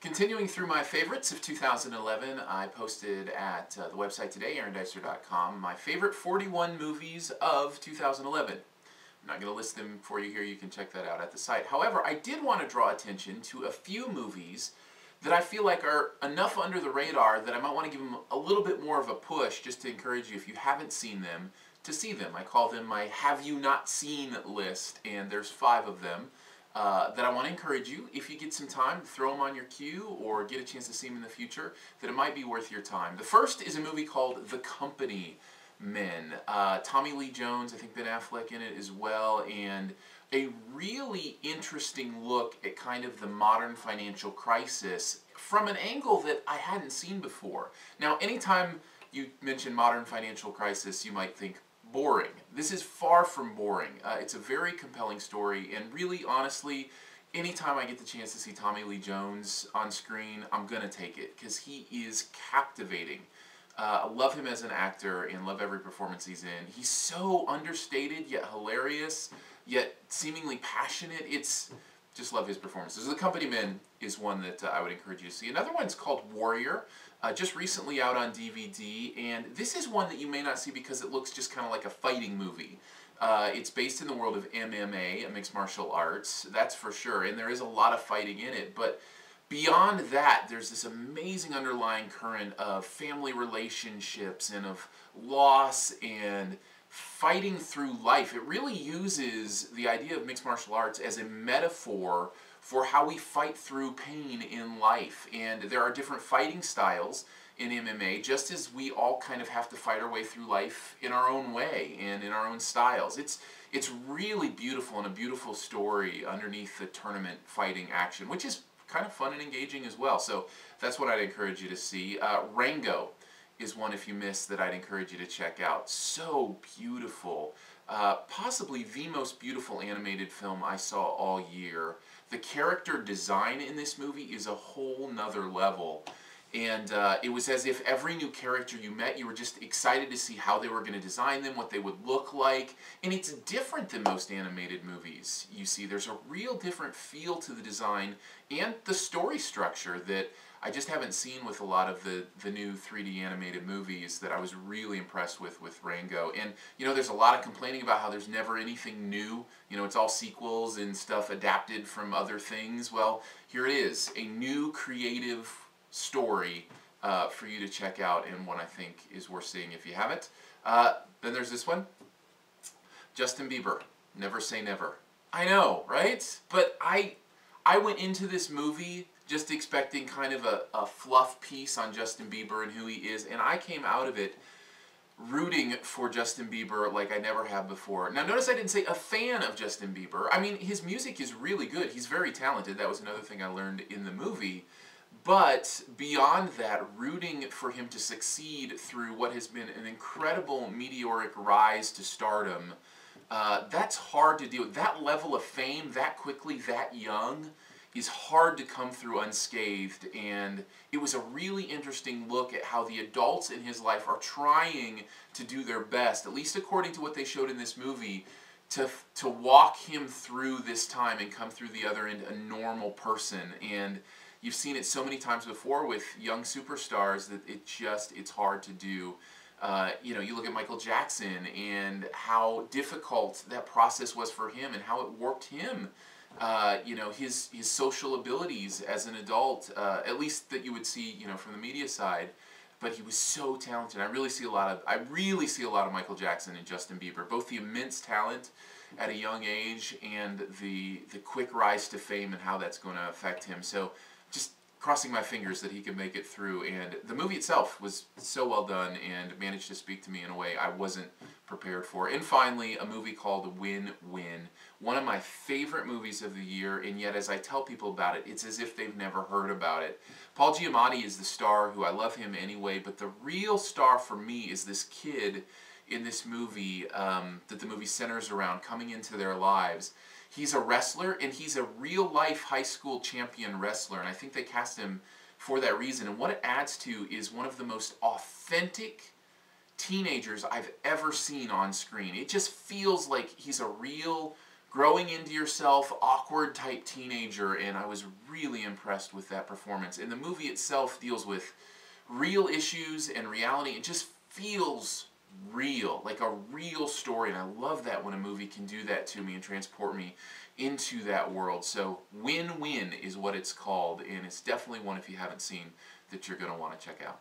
Continuing through my favorites of 2011, I posted at the website today, aarondicer.com, my favorite 41 movies of 2011. I'm not going to list them for you here, you can check that out at the site. However, I did want to draw attention to a few movies that I feel like are enough under the radar that I might want to give them a little bit more of a push just to encourage you, if you haven't seen them, to see them. I call them my Have You Not Seen list, and there's 5 of them. That I want to encourage you, if you get some time, throw them on your queue or get a chance to see them in the future, that it might be worth your time. The first is a movie called The Company Men. Tommy Lee Jones, I think Ben Affleck in it as well, and a really interesting look at kind of the modern financial crisis from an angle that I hadn't seen before. Now, anytime you mention modern financial crisis, you might think, boring. This is far from boring. It's a very compelling story, and really, honestly, anytime I get the chance to see Tommy Lee Jones on screen, I'm gonna take it, because he is captivating. I love him as an actor and love every performance he's in. He's so understated, yet hilarious, yet seemingly passionate. Just love his performances. The Company Men is one that I would encourage you to see. Another one's called Warrior, just recently out on DVD, and this is one that you may not see because it looks just kind of like a fighting movie. It's based in the world of MMA, mixed martial arts, that's for sure, and there is a lot of fighting in it, but beyond that, there's this amazing underlying current of family relationships and of loss and fighting through life. It really uses the idea of mixed martial arts as a metaphor for how we fight through pain in life. And there are different fighting styles in MMA, just as we all kind of have to fight our way through life in our own way and in our own styles. It's really beautiful and a beautiful story underneath the tournament fighting action, which is kind of fun and engaging as well. So that's what I'd encourage you to see. Rango is one, if you missed, that I'd encourage you to check out. So beautiful. Possibly the most beautiful animated film I saw all year. The character design in this movie is a whole nother level. And it was as if every new character you met, you were just excited to see how they were going to design them, what they would look like. And it's different than most animated movies you see. There's a real different feel to the design and the story structure that I just haven't seen with a lot of the new 3D animated movies that I was really impressed with Rango. And, you know, there's a lot of complaining about how there's never anything new. You know, it's all sequels and stuff adapted from other things. Well, here it is, a new creative story for you to check out, and one I think is worth seeing if you haven't. Then there's this one, Justin Bieber, Never Say Never. I know, right? But I went into this movie just expecting kind of a fluff piece on Justin Bieber and who he is, and I came out of it rooting for Justin Bieber like I never have before. Now notice I didn't say a fan of Justin Bieber. I mean, his music is really good. He's very talented. That was another thing I learned in the movie. But beyond that, rooting for him to succeed through what has been an incredible meteoric rise to stardom, that's hard to do. That level of fame, that quickly, that young, is hard to come through unscathed, and it was a really interesting look at how the adults in his life are trying to do their best, at least according to what they showed in this movie, to walk him through this time and come through the other end a normal person. And you've seen it so many times before with young superstars that it's hard to do. You know, you look at Michael Jackson and how difficult that process was for him and how it warped him. You know, his social abilities as an adult, at least that you would see, you know, from the media side. But he was so talented. I really see a lot of Michael Jackson and Justin Bieber, both the immense talent at a young age and the quick rise to fame and how that's going to affect him. So just crossing my fingers that he can make it through. And the movie itself was so well done and managed to speak to me in a way I wasn't prepared for. And finally, a movie called Win Win. One of my favorite movies of the year, and yet as I tell people about it, it's as if they've never heard about it. Paul Giamatti is the star, who I love him anyway, but the real star for me is this kid in this movie that the movie centers around coming into their lives. He's a wrestler, and he's a real-life high school champion wrestler, and I think they cast him for that reason. And what it adds to is one of the most authentic teenagers I've ever seen on screen. It just feels like he's a real growing into yourself, awkward type teenager, and I was really impressed with that performance. And the movie itself deals with real issues and reality. It just feels real, like a real story, and I love that when a movie can do that to me and transport me into that world. So Win Win is what it's called, and it's definitely one, if you haven't seen, that you're going to want to check out.